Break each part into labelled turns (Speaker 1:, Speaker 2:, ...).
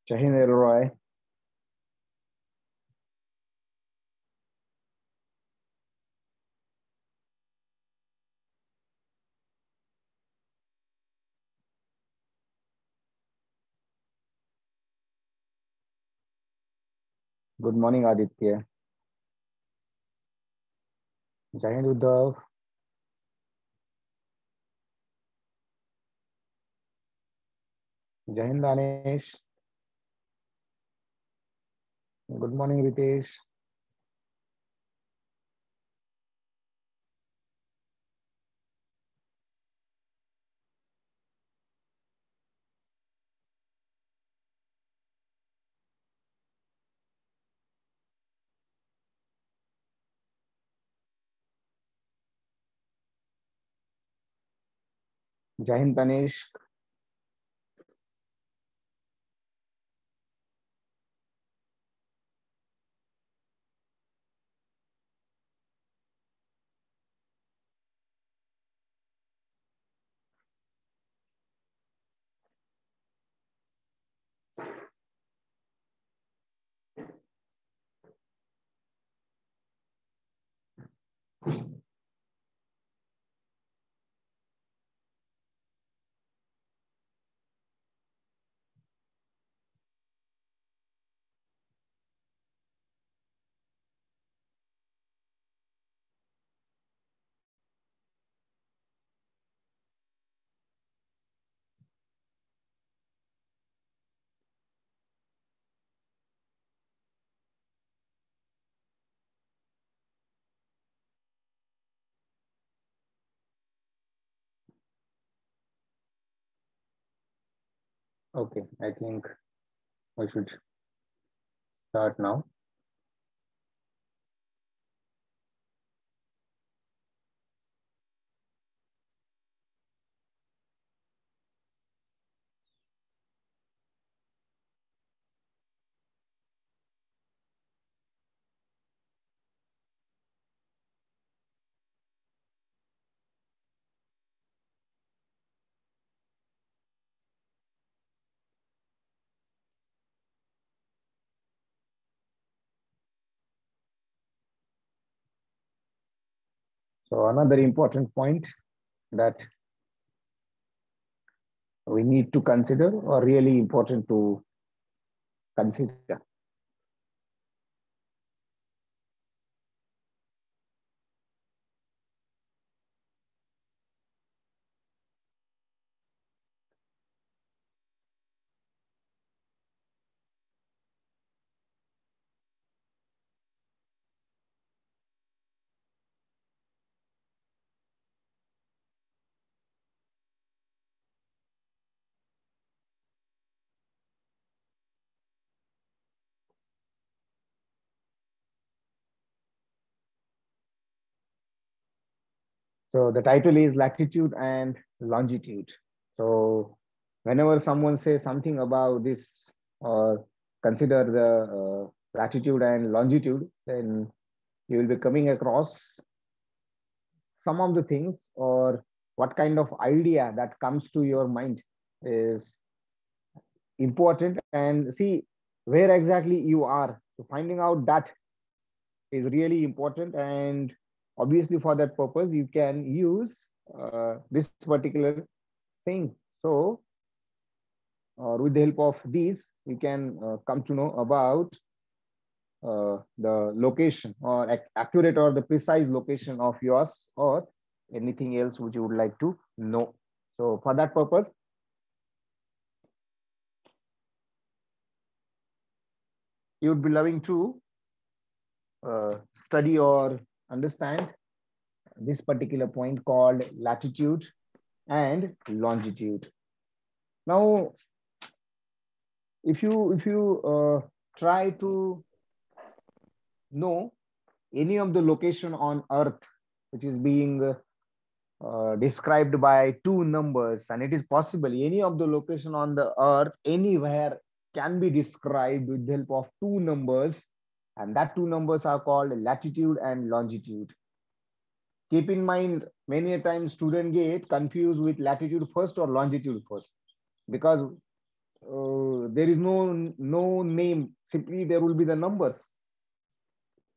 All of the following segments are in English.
Speaker 1: Jai Hind, Roy. Good morning, Aditya. Jai Hind, Uddhav. Jai Hind, Danesh. Good morning, Ritesh. Jai Hind, Danesh. Okay, I think we should start now. So another important point that we need to consider, or really important to consider. So the title is Latitude and Longitude. So whenever someone says something about this or consider the latitude and longitude, then you will be coming across some of the things, or what kind of idea that comes to your mind is important. And see where exactly you are. So finding out that is really important. And obviously for that purpose, you can use this particular thing. So with the help of these, you can come to know about the location, or accurate or the precise location of yours, or anything else which you would like to know. So for that purpose, you would be loving to study or understand this particular point called latitude and longitude. Now, if you try to know any of the location on Earth which is being described by two numbers, and it is possible any of the location on the Earth anywhere can be described with the help of two numbers, and that two numbers are called latitude and longitude. Keep in mind, many a time student get confused with latitude first or longitude first, because there is no name. Simply there will be the numbers.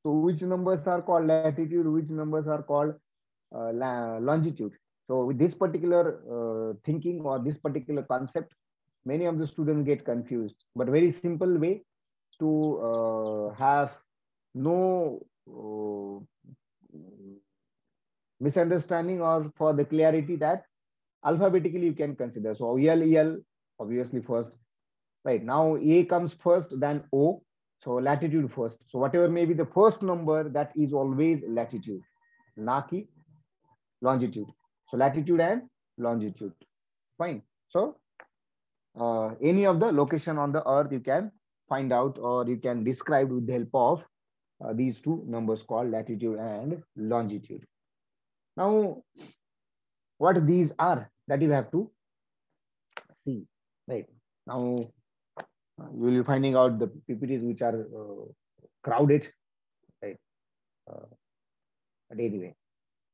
Speaker 1: So which numbers are called latitude, which numbers are called longitude. So with this particular thinking or this particular concept, many of the students get confused. But very simple way to have no misunderstanding, or for the clarity, that alphabetically you can consider. So EL obviously first, right? Now A comes first, then O. So latitude first. So whatever may be the first number, that is always latitude, naki longitude. So latitude and longitude. Fine. So any of the location on the earth you can find out, or you can describe with the help of these two numbers called latitude and longitude. Now, what these are, that you have to see, right? Now, you will be finding out the PPTs which are crowded, right? But anyway,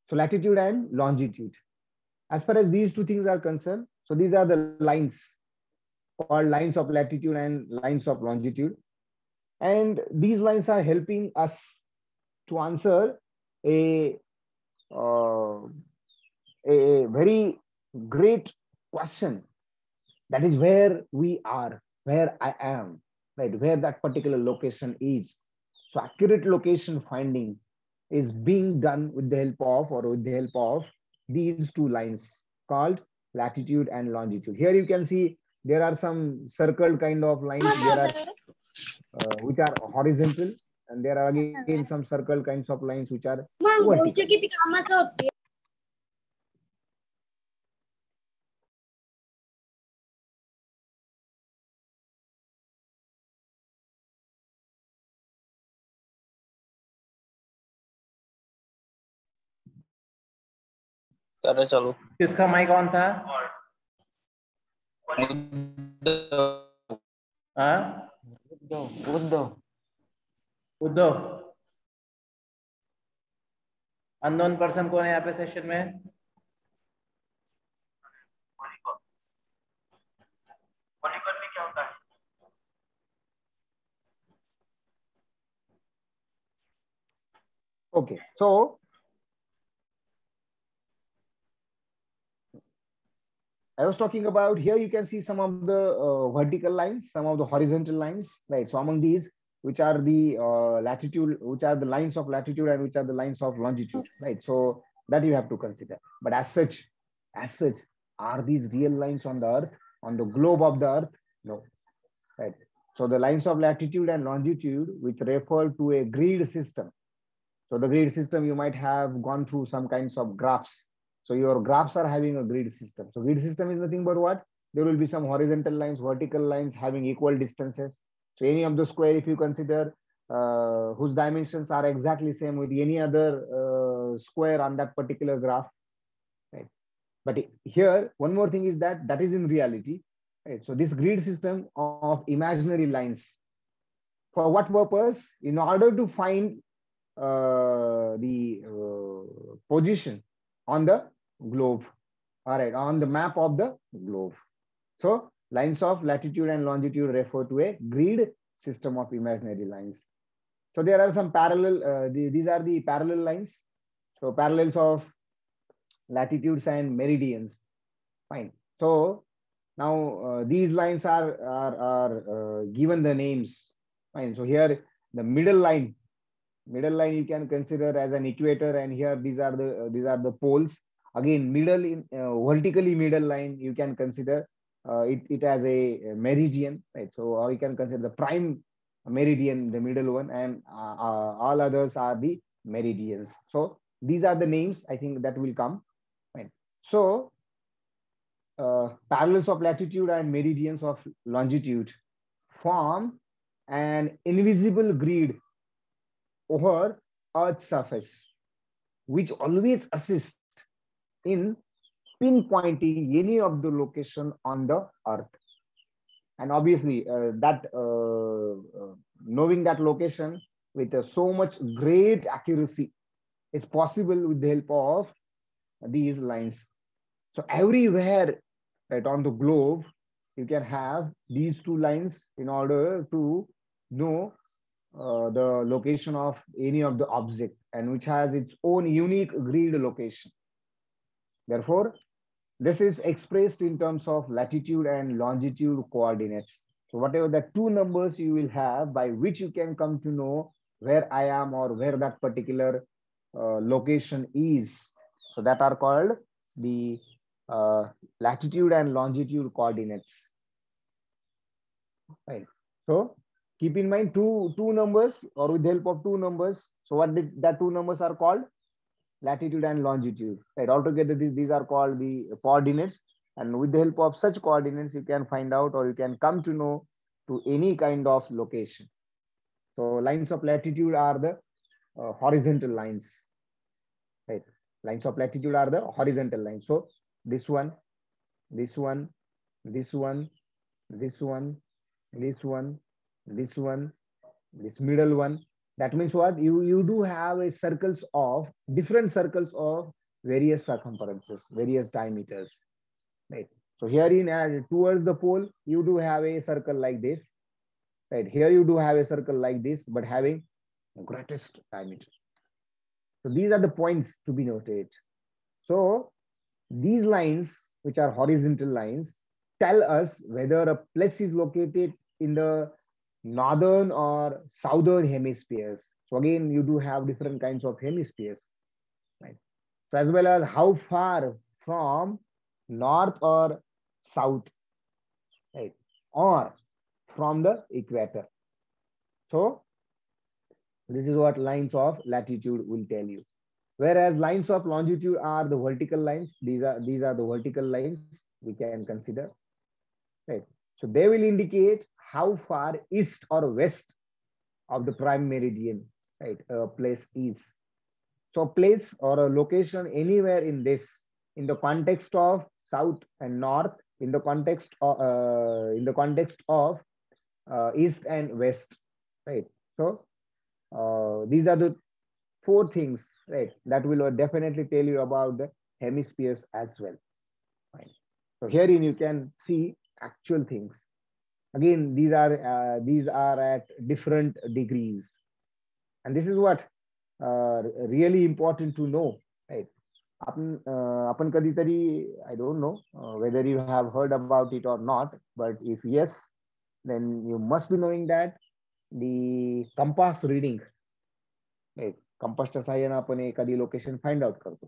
Speaker 1: so latitude and longitude. As far as these two things are concerned, so these are the lines called lines of latitude and lines of longitude. And these lines are helping us to answer a, uh, a very great question, that is where we are, where I am, right? Where that particular location is. So accurate location finding is being done with the help of, or with the help of these two lines called latitude and longitude. Here you can see there are some circled kind of lines. There are which are horizontal, and there are again some circle kinds of lines which are vertical.
Speaker 2: चलो
Speaker 3: किसका mic on था? Uddhav unknown person कौन है यहाँ पे session में? क्या होता है?
Speaker 1: Okay, so I was talking about, here you can see some of the vertical lines, some of the horizontal lines, right? So among these, which are the latitude, which are the lines of latitude, and which are the lines of longitude, right? So that you have to consider. But as such, are these real lines on the earth, on the globe of the earth? No, right? So the lines of latitude and longitude, which refer to a grid system. So the grid system, you might have gone through some kinds of graphs. So your graphs are having a grid system. So grid system is nothing but what? There will be some horizontal lines, vertical lines having equal distances. So any of the square, if you consider whose dimensions are exactly same with any other square on that particular graph, right? But here, one more thing is that is in reality, right? So this grid system of imaginary lines, for what purpose? In order to find the position on the globe, all right, on the map of the globe. So lines of latitude and longitude refer to a grid system of imaginary lines. So there are some parallel, these are the parallel lines. So parallels of latitudes and meridians. Fine. So now these lines are given the names. Fine. So here the middle line you can consider as an equator, and here these are the poles. Again, middle in vertically middle line you can consider it as a meridian, right? So or you can consider the prime meridian, the middle one, and all others are the meridians. So these are the names, I think, that will come, right? So parallels of latitude and meridians of longitude form an invisible grid over Earth's surface, which always assist in pinpointing any of the location on the Earth. And obviously, knowing that location with so much great accuracy is possible with the help of these lines. So everywhere, right, on the globe, you can have these two lines in order to know the location of any of the object, and which has its own unique grid location. Therefore, this is expressed in terms of latitude and longitude coordinates. So whatever the two numbers you will have by which you can come to know where I am or where that particular location is. So that are called the latitude and longitude coordinates. Right. So keep in mind two numbers, or with the help of two numbers. So what did that two numbers are called? Latitude and longitude. Right. Altogether, these are called the coordinates. And with the help of such coordinates, you can find out, or you can come to know to any kind of location. So lines of latitude are the horizontal lines. Right. Lines of latitude are the horizontal lines. So this one, this one, this one, this one, this one, this one, this middle one. That means what? You do have a different circles of various circumferences, various diameters. Right. So here towards the pole, you do have a circle like this. Right. Here you do have a circle like this, but having greatest diameter. So these are the points to be noted. So these lines, which are horizontal lines, tell us whether a place is located in the northern or southern hemispheres. So again, you do have different kinds of hemispheres, right? So as well as how far from north or south, right? Or from the equator. So this is what lines of latitude will tell you. Whereas lines of longitude are the vertical lines. These are the vertical lines we can consider. Right. So they will indicate how far east or west of the prime meridian, right, a place is. So a place or a location anywhere in the context of south and north, in the context of east and west, right? So these are the four things, right, that will definitely tell you about the hemispheres as well. Right. So herein you can see actual things. Again, these are at different degrees, and this is what really important to know, right? आपण कधीतरी, I don't know whether you have heard about it or not, but if yes, then you must be knowing that the compass reading, right? कंपासच्या साहाय्याने आपण एखादी location find out करतो.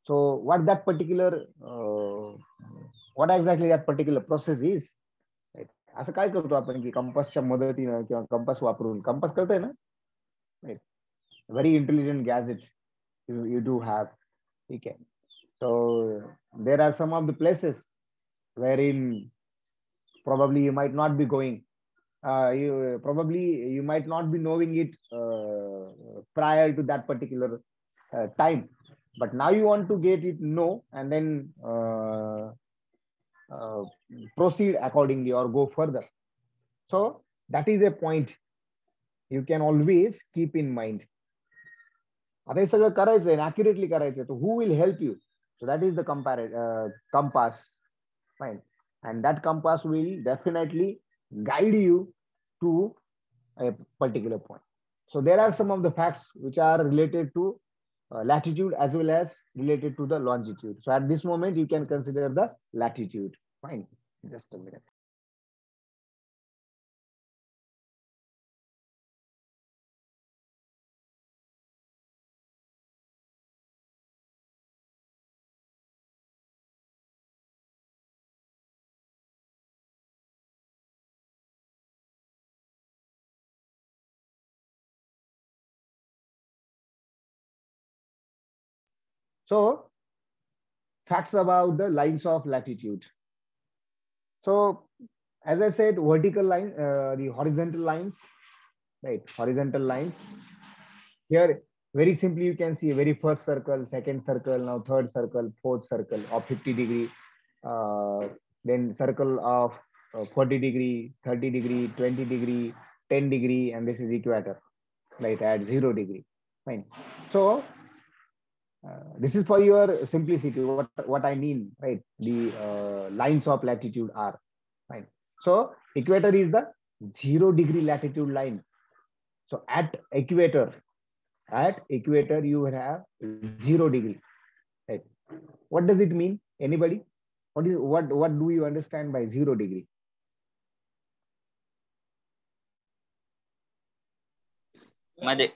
Speaker 1: So what exactly that particular process is, right? असं काय करतो आपण की कंपासच्या मदतीने किंवा कंपास वापरून, कंपास कळतंय ना, right? Very intelligent gadgets you do have. Okay. So there are some of the places wherein probably you might not be going. You might not be knowing it prior to that particular time, but now you want to get it know, and then proceed accordingly or go further. So that is a point you can always keep in mind. आता हे सगळं करायचंय, accurately करायचंय, so who will help you? So that is the compass, right? And that compass will definitely guide you to a particular point. So there are some of the facts which are related to latitude as well as related to the longitude. So at this moment, you can consider the latitude. Fine. Just a minute. So facts about the lines of latitude. So as I said, vertical line, the horizontal lines, right? Horizontal lines. Here, very simply, you can see a very first circle, second circle, now third circle, fourth circle of 50 degree, then circle of 40 degree, 30 degree, 20 degree, 10 degree, and this is equator, right, at 0 degree. Fine. So This is for your simplicity. What I mean, right? The lines of latitude are right. So equator is the 0-degree latitude line. So at equator you will have 0-degree. Right? What does it mean? Anybody? What do you understand by 0-degree?
Speaker 2: Made.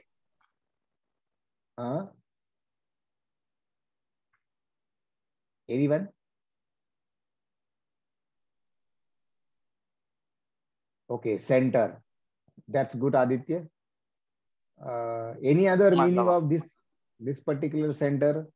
Speaker 1: Anyone? Okay, center. That's good, Aditya. Any other meaning of this particular center?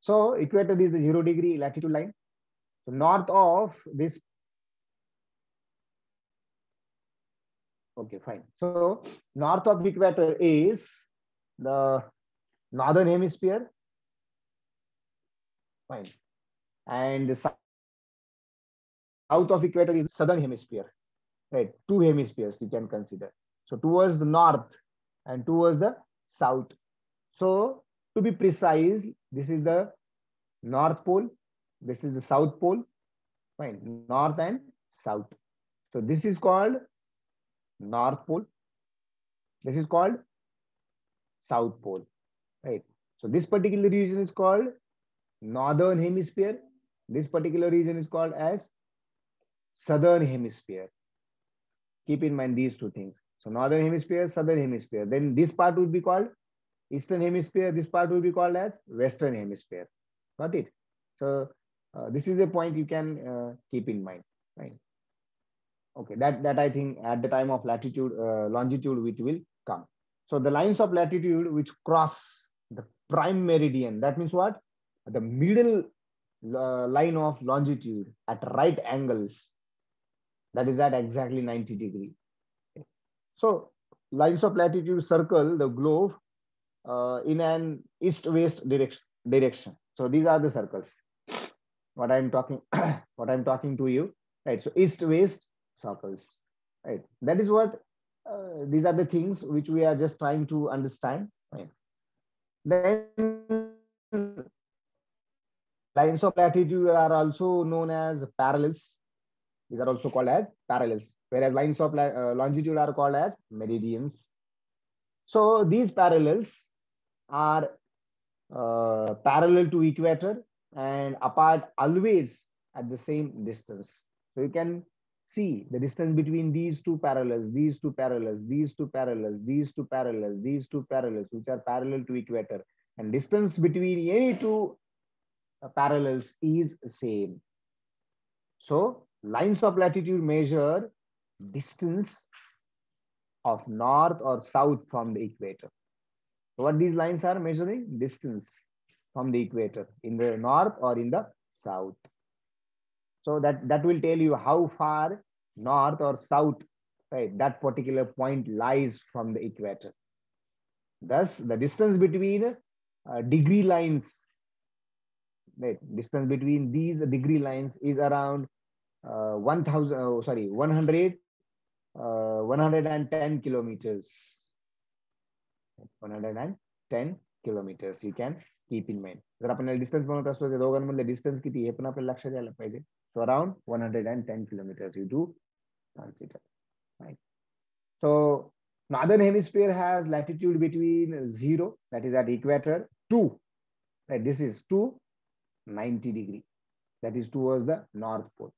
Speaker 1: So equator is the 0-degree latitude line. So north of this. Okay, fine. So north of equator is the northern hemisphere. Fine. And the south of equator is southern hemisphere. Right, 2 hemispheres you can consider. So towards the north and towards the south. So to be precise, this is the North Pole, this is the South Pole, fine, north and south. So this is called North Pole, this is called South Pole, right? So this particular region is called Northern Hemisphere, this particular region is called as Southern Hemisphere. Keep in mind these two things. So Northern Hemisphere, Southern Hemisphere. Then this part would be called Eastern Hemisphere, this part will be called as Western Hemisphere. Got it? So this is a point you can keep in mind, right? Okay, that I think at the time of latitude, longitude, which will come. So the lines of latitude which cross the prime meridian, that means what? The middle line of longitude at right angles, that is at exactly 90-degree. So lines of latitude circle the globe in an east-west direction. So these are the circles. What I'm talking to you, right? So east-west circles, right? That is what these are the things which we are just trying to understand. Right? Then lines of latitude are also known as parallels. These are also called as parallels, whereas lines of longitude are called as meridians. So these parallels are parallel to equator and apart always at the same distance. So you can see the distance between these two parallels, these two parallels, these two parallels, these two parallels, these two parallels, which are parallel to equator, and distance between any two parallels is same. So lines of latitude measure distance of north or south from the equator. So what these lines are measuring? Distance from the equator in the north or in the south. So that will tell you how far north or south, right, that particular point lies from the equator. Thus, the distance between degree lines, right, distance between these degree lines is around 110 kilometers. 110 kilometers you can keep in mind. जर आपल्याला distance बनवत असतो त्या दोघांमधले distance किती हे पण आपल्याला लक्षात यायला पाहिजे. So around 110 kilometers you do consider, right? So northern hemisphere has latitude between 0, that is at equator, to, right, this is to 90-degree, that is towards the North Pole.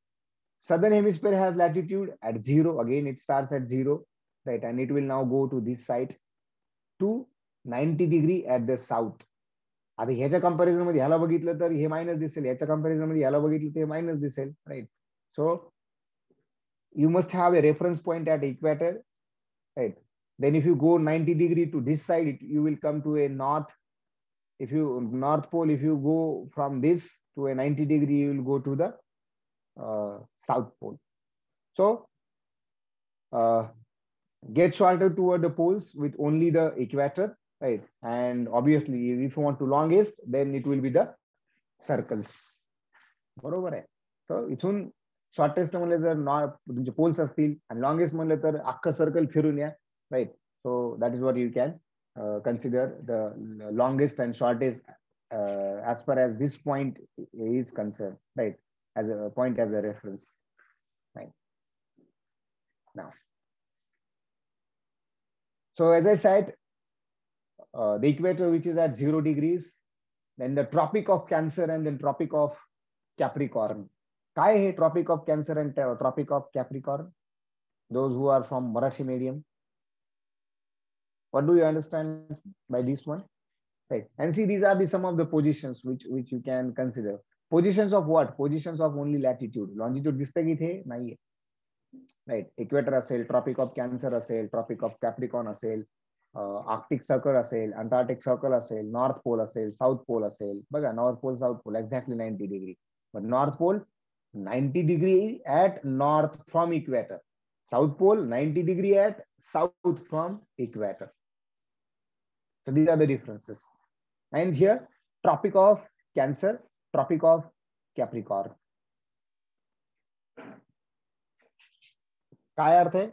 Speaker 1: Southern hemisphere has latitude at 0, again it starts at 0, right, and it will now go to this side to 90-degree at the south. आता ह्याच्या comparison मध्ये ह्याला बघितलं तर हे minus दिसेल, ह्याच्या comparison मध्ये ह्याला बघितलं तर हे मायनस दिसेल, right? So you must have a reference point at equator, right? Then if you go 90-degree to this side, you will come to a north. If you North Pole, if you go from this to a 90-degree, you will go to the South Pole. So get shorter toward the poles with only the equator, right? And obviously, if you want to longest, then it will be the circles. बरोबर आहे. तर इथून shortest म्हणले तर तुमचे poles असतील आणि longest म्हणले तर अख्खं सर्कल फिरून या, right. So that is what you can consider the longest and shortest as far as this point is concerned, right, as a point, as a reference, right. Now, so as I said, the equator which is at 0 degrees, then the tropic of Cancer and then tropic of Capricorn. काय हे tropic of Cancer and tropic of Capricorn? Those who are from Marathi medium, what do you understand by this one? Right. And see, these are some of the positions which you can consider. Positions of what? Positions of only latitude. Longitude दिसते की इथे नाहीये. Right. Equator असेल, Tropic of Cancer असेल, Tropic of Capricorn असेल, Arctic Circle असेल, Antarctic Circle असेल, North Pole असेल, South Pole असेल. बघा, North Pole, South Pole, exactly 90 degree. But North Pole 90 degree at north from equator. South Pole 90 degree at south from equator. So these are the differences. And here, Tropic of Cancer, Tropic of Capricorn. काय अर्थ है?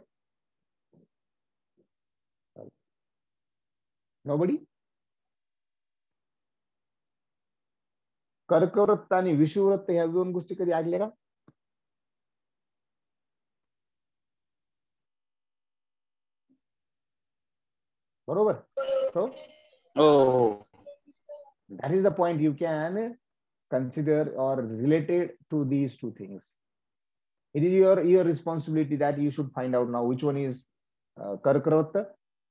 Speaker 1: Nobody? कर्कवृत्त आणि विषुववृत्त ह्या दोन गोष्टी कधी ऐकल्या का? बरोबर. So that is the point you can consider or related to these two things. It is your responsibility that you should find out now which one is कर्कवृत्त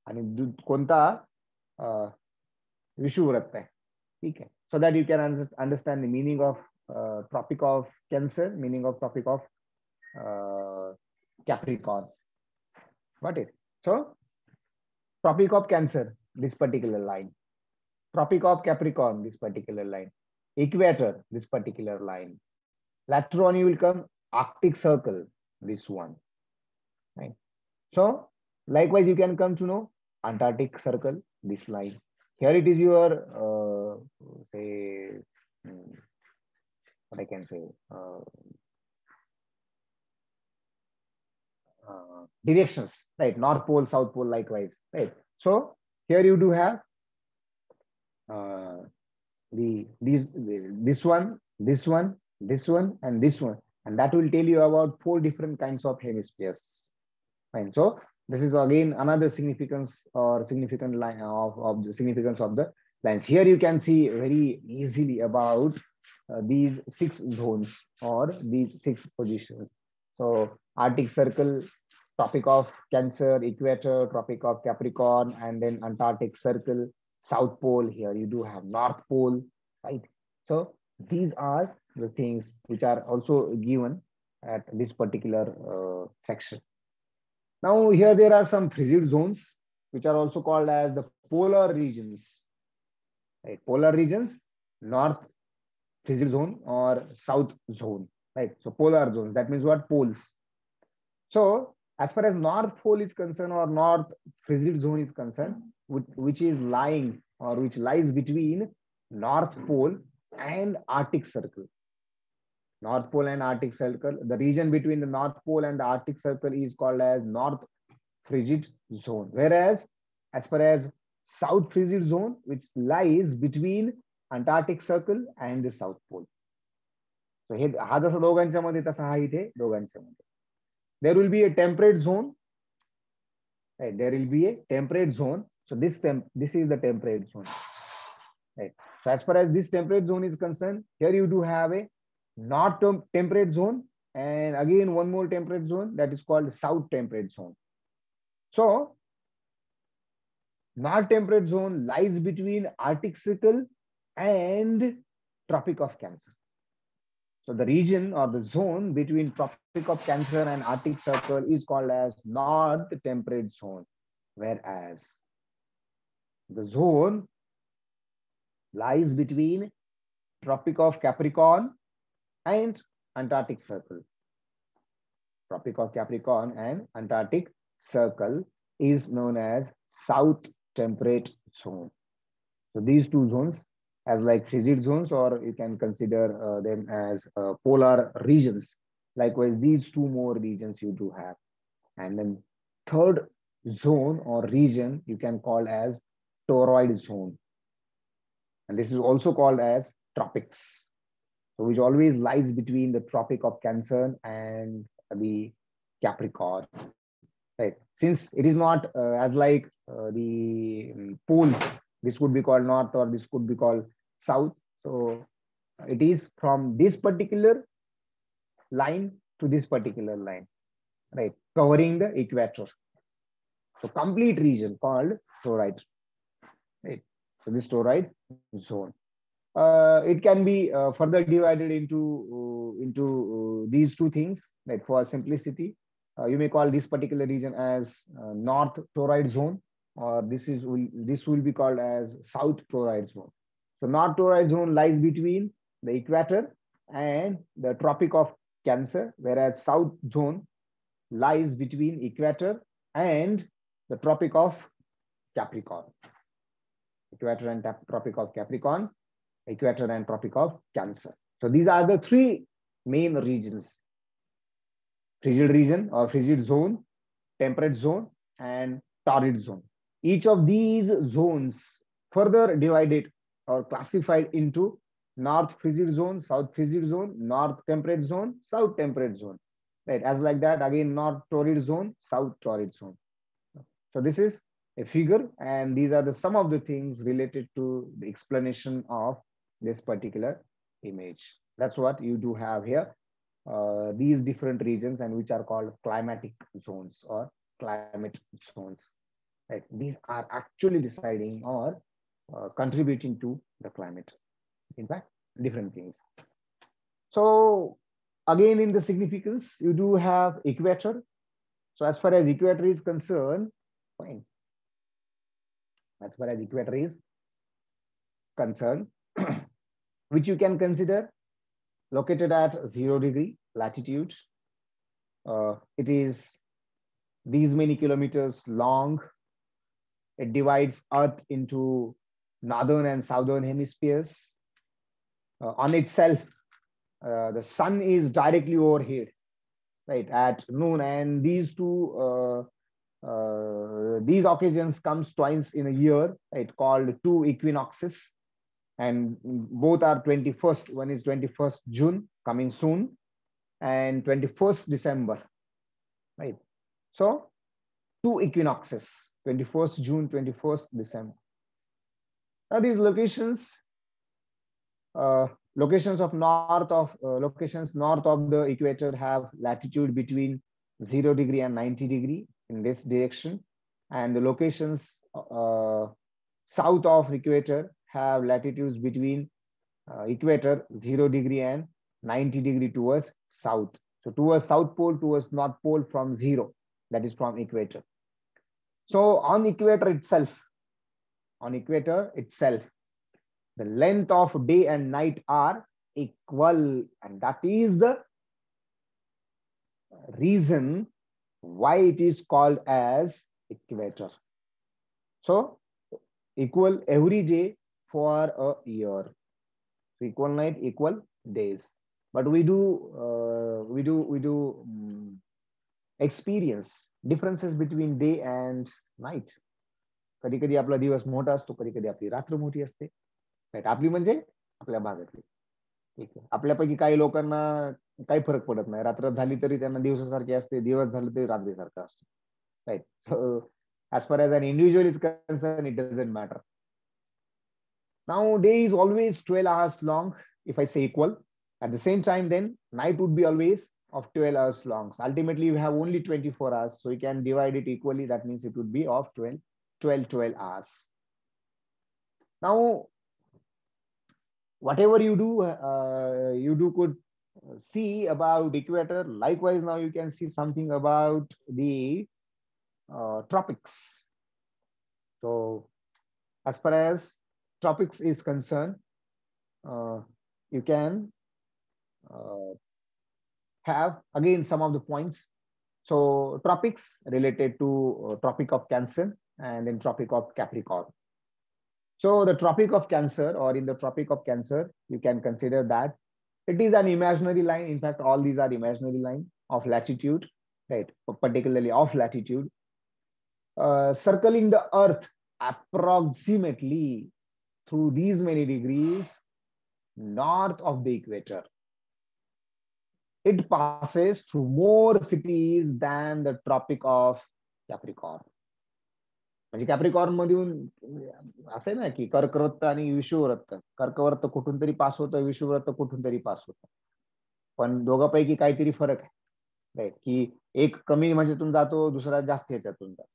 Speaker 1: आणि कोणता विषुववृत्त आहे. ठीक आहे. So that you can understand the meaning of Tropic of Cancer, meaning of Tropic of Capricorn. Got it? So Tropic of Cancer, this particular line. Tropic of Capricorn, this particular line. Equator, this particular line. Later on, you will come Arctic Circle, this one. Right? So, likewise, you can come to know Antarctic Circle, this line. Here it is your, say, what I can say, directions, right? North Pole, South Pole, likewise, right? So here you do have this one, this one, this one, and this one, and that will tell you about 4 different kinds of hemispheres. Fine. So this is again another significance or significant line of the significance of the lines. Here you can see very easily about these 6 zones or these 6 positions. So Arctic Circle, Tropic of Cancer, Equator, Tropic of Capricorn, and then Antarctic Circle, South Pole. Here you do have North Pole, right? So these are the things which are also given at this particular section. Now here there are some frigid zones which are also called as the polar regions. Right? Polar regions, north frigid zone or south zone. Right? So polar zones, that means what? Poles. So as far as North Pole is concerned or North frigid zone is concerned, which is lying or which lies between North Pole and Arctic Circle. North Pole and Arctic Circle, the region between the North Pole and the Arctic Circle is called as North frigid zone. Whereas as far as South frigid zone, which lies between Antarctic Circle and the South Pole. So हा जसा दोघांच्या मध्ये तसा हा इथे दोघांच्या मध्ये. There will be a temperate zone. Right? There will be a temperate zone. So this is the temperate zone. Right? So as far as this temperate zone is concerned, here you do have a north temperate zone and again one more temperate zone that is called south temperate zone. So north temperate zone lies between Arctic Circle and Tropic of Cancer. So the region or the zone between Tropic of Cancer and Arctic Circle is called as North Temperate Zone, whereas the zone lies between Tropic of Capricorn and Antarctic Circle. Tropic of Capricorn and Antarctic Circle is known as South Temperate Zone. So these two zones as like frigid zones, or you can consider them as polar regions. Likewise, these two more regions you do have. And then third zone or region you can call as toroid zone. And this is also called as tropics. So which always lies between the Tropic of Cancer and the Capricorn. Right. Since it is not as like the poles, this could be called north or this could be called south. So it is from this particular line to this particular line, right, covering the equator. So complete region called toroid, right? So this toroid zone. It can be further divided into these two things, right? For simplicity, you may call this particular region as North Toroid Zone, or this will be called as South Toroid Zone. So North Toroid Zone lies between the equator and the Tropic of Cancer, whereas South Zone lies between equator and the Tropic of Capricorn. Equator and Tropic of Capricorn, equator and Tropic of Cancer. So these are the three main regions: frigid region or frigid zone, temperate zone, and torrid zone. Each of these zones further divided or classified into north frigid zone, south frigid zone, north temperate zone, south temperate zone. Right, as like that, again, north torrid zone, south torrid zone. So this is a figure, and these are the some of the things related to the explanation of this particular image. That's what you do have here. These different regions, and which are called climatic zones or climate zones. Right? These are actually deciding or contributing to the climate. In fact, different things. So again, in the significance, you do have equator. So as far as equator is concerned, fine. As far as equator is concerned, which you can consider located at 0 degree latitude. It is these many kilometers long. It divides Earth into northern and southern hemispheres. On itself, the sun is directly overhead, right, at noon, and these occasions comes twice in a year, right, called two equinoxes, and both are 21st. One is 21st June, coming soon, and 21st December, right? So two equinoxes, 21st June, 21st December. Now these locations, locations north of the equator have latitude between 0 degree and 90 degree in this direction, and the locations south of equator have latitudes between equator 0 degree and 90 degree towards south. So towards south pole, towards north pole from 0, that is from equator. So on equator itself, the length of day and night are equal, and that is the reason why it is called as equator. So equal every day for a year. So equal night, equal days. But we do experience differences between day and night. कधी कधी आपला दिवस मोठा असतो, कधी कधी आपली रात्र मोठी असते. राईट, आपली म्हणजे आपल्या भागातली. ठीक आहे, आपल्यापैकी काही लोकांना काही फरक पडत नाही. रात्र झाली तरी त्यांना दिवसासारखी असते, दिवस झाले तरी रात्रीसारखा असतो. Right. As far as an individual is concerned, it doesn't matter. Now, day is always 12 hours long, if I say equal. At the same time, then night would be always of 12 hours long. So ultimately, you have only 24 hours. So you can divide it equally. That means it would be of 12 hours. Now, whatever you do could see about equator. Likewise, now you can see something about the tropics. So as far as tropics is concerned, you can have again some of the points. So tropics related to Tropic of Cancer and then Tropic of Capricorn. So the Tropic of Cancer, or in the Tropic of Cancer, you can consider that it is an imaginary line. In fact, all these are imaginary line of latitude, right? Particularly of latitude, circling the Earth approximately through these many degrees north of the equator. It passes through more cities than the Tropic of Capricorn. म्हणजे कॅप्रिकॉर्न मधून असं आहे ना की कर्कवृत्त आणि विषुववृत्त, कर्कवृत्त कुठून तरी पास होतं, विषुववृत्त कुठून तरी पास होतं, पण दोघांपैकी काहीतरी फरक आहे, राईट? की एक कमी ह्याच्यातून जातो, दुसरा जास्त ह्याच्यातून जातो.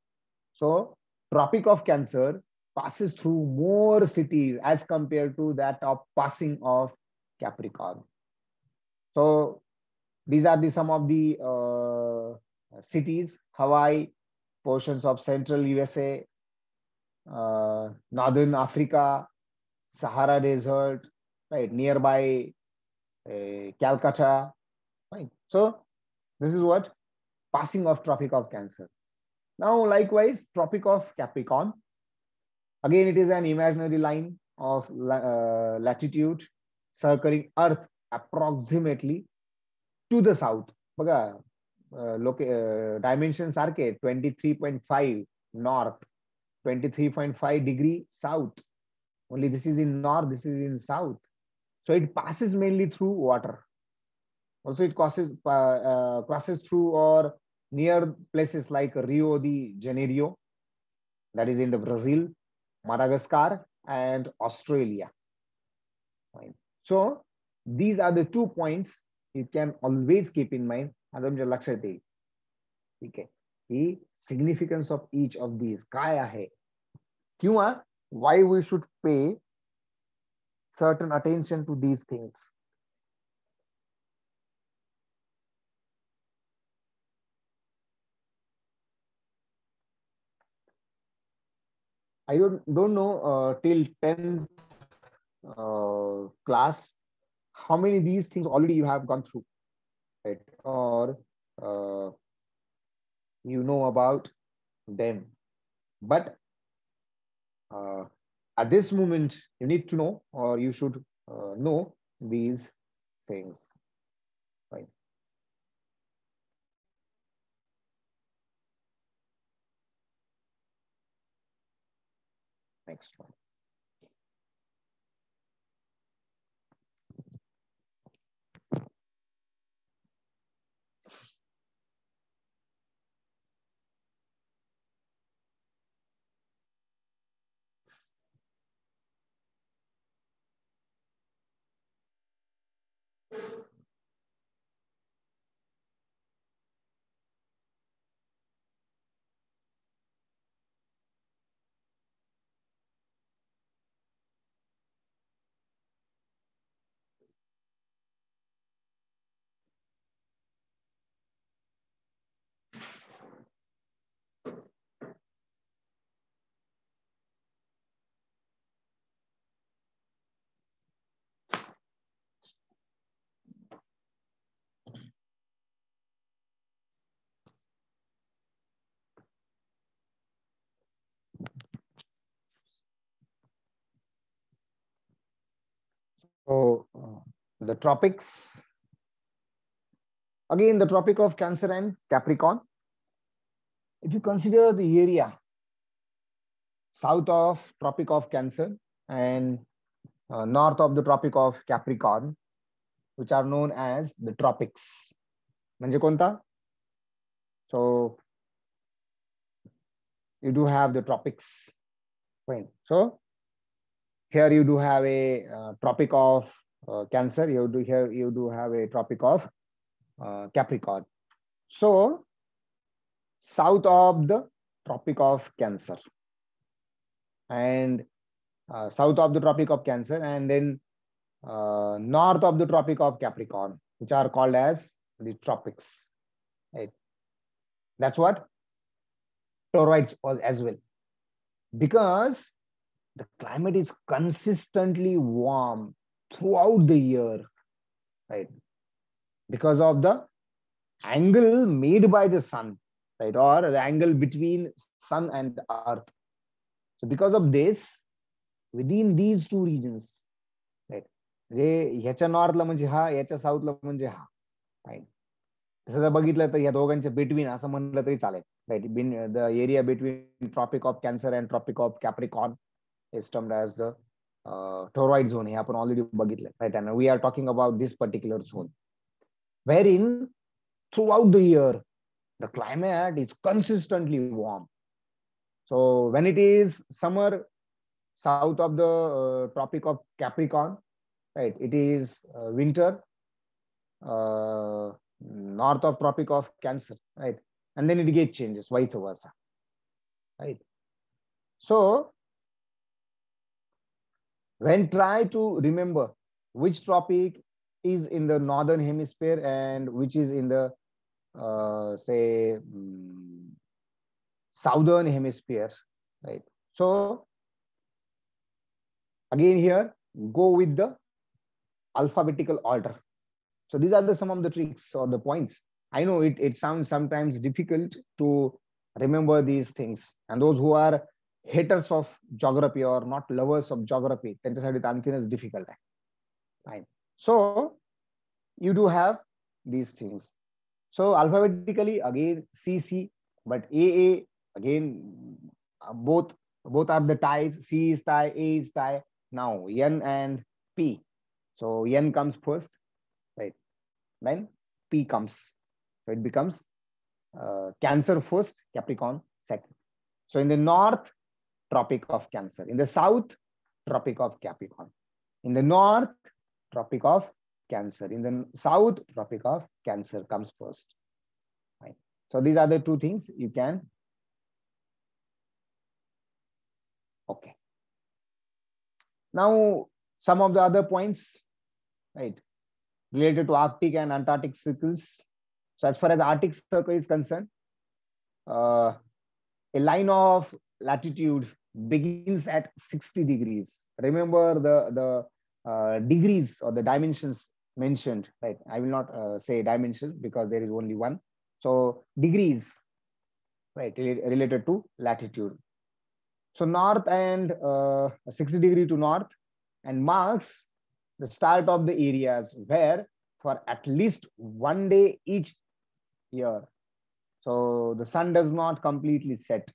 Speaker 1: So Tropic of Cancer passes through more cities as compared to that of passing of Capricorn. So these are some of the cities: Hawaii, portions of central USA, northern Africa, Sahara Desert, right, nearby Calcutta, right? So this is what passing of Tropic of Cancer. Now likewise, Tropic of Capricorn, again it is an imaginary line of latitude circling Earth approximately to the south. बघा dimension सारखे 23.5 north, 23.5 degree south. Only this is in north, this is in south. So it passes mainly through water. Also it crosses through or near places like Rio de Janeiro, that is in the Brazil, Madagascar, and Australia. Fine. So these are the 2 points you can always keep in mind. Okay. The significance of each of these. काय आहे? किंवा why we should pay certain attention to these things. I don't know till 10th class how many of these things already you have gone through, right? Or you know about them. But at this moment, you need to know, or you should know these things, right? Next one. So the tropics, again the Tropic of Cancer and Capricorn. If you consider the area south of Tropic of Cancer and north of the Tropic of Capricorn, which are known as the tropics. म्हणजे कोणता? So you do have the tropics. Fine. So here you do have a Tropic of Cancer. You do have a Tropic of Capricorn. So south of the Tropic of Cancer and south of the Tropic of Cancer, and then north of the Tropic of Capricorn, which are called as the tropics. Right? That's what toroids as well, because the climate is consistently warm throughout the year, right? Because of the angle made by the sun, right? Or the angle between sun and earth. So because of this, within these two regions, right? ह्याच्या नॉर्थला म्हणजे हा, याच्या साऊथला म्हणजे हा, right. तसं जर बघितलं तर या दोघांच्या बिटवीन असं म्हणलं तरी चालेल, right. The area between Tropic of Cancer and Tropic of Capricorn is termed as the torrid zone. हे आपण ऑलरेडी बघितलं, right. And we are talking about this particular zone wherein throughout the year the climate is consistently warm. So when it is summer south of the tropic of Capricorn, right, it is winter north of tropic of Cancer, right, and then it gets changes vice versa, right. So when try to remember which tropic is in the northern hemisphere and which is in the say southern hemisphere, right. So again here go with the alphabetical order. So these are some of the tricks or the points. I know it sounds sometimes difficult to remember these things, and those who are haters of geography or not lovers of geography, त्यांच्यासाठी आणखीनच difficult आहे, right. So you do have these things. So alphabetically again CC, but AA again both are the ties. C is tie, A is tie. Now N and P. So N comes first, right? Then P comes. So it becomes Cancer first, Capricorn second. So in the north, Tropic of Cancer. In the south, Tropic of Capricorn. In the north, Tropic of Cancer. In the south, Tropic of Cancer comes first. Right. So these are the two things you can. Okay. Now some of the other points, right, related to Arctic and Antarctic circles. So as far as Arctic circle is concerned, a line of latitude begins at 60 degrees. Remember the degrees or the dimensions mentioned, right? I will not say dimensions because there is only one. So degrees, right, related to latitude. So north and 60 degree to north, and marks the start of the areas where for at least 1 day each year, so the sun does not completely set.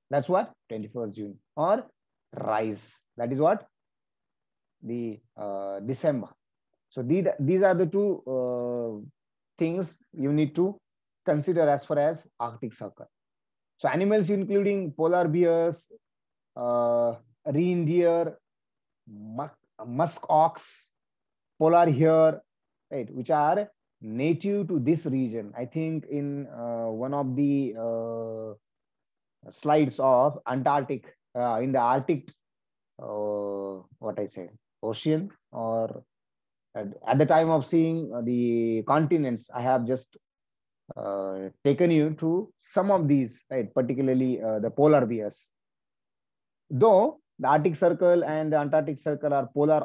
Speaker 1: That's what 21st June, or rise. That is what the December. So these are the two things you need to consider as far as Arctic Circle. So animals including polar bears, reindeer, musk ox, polar hare, right, which are native to this region. I think in one of the slides of Antarctic, in the Arctic, what I say, ocean, or at the time of seeing the continents, I have just taken you to some of these, right, particularly the polar bears. Though the Arctic Circle and the Antarctic Circle are polar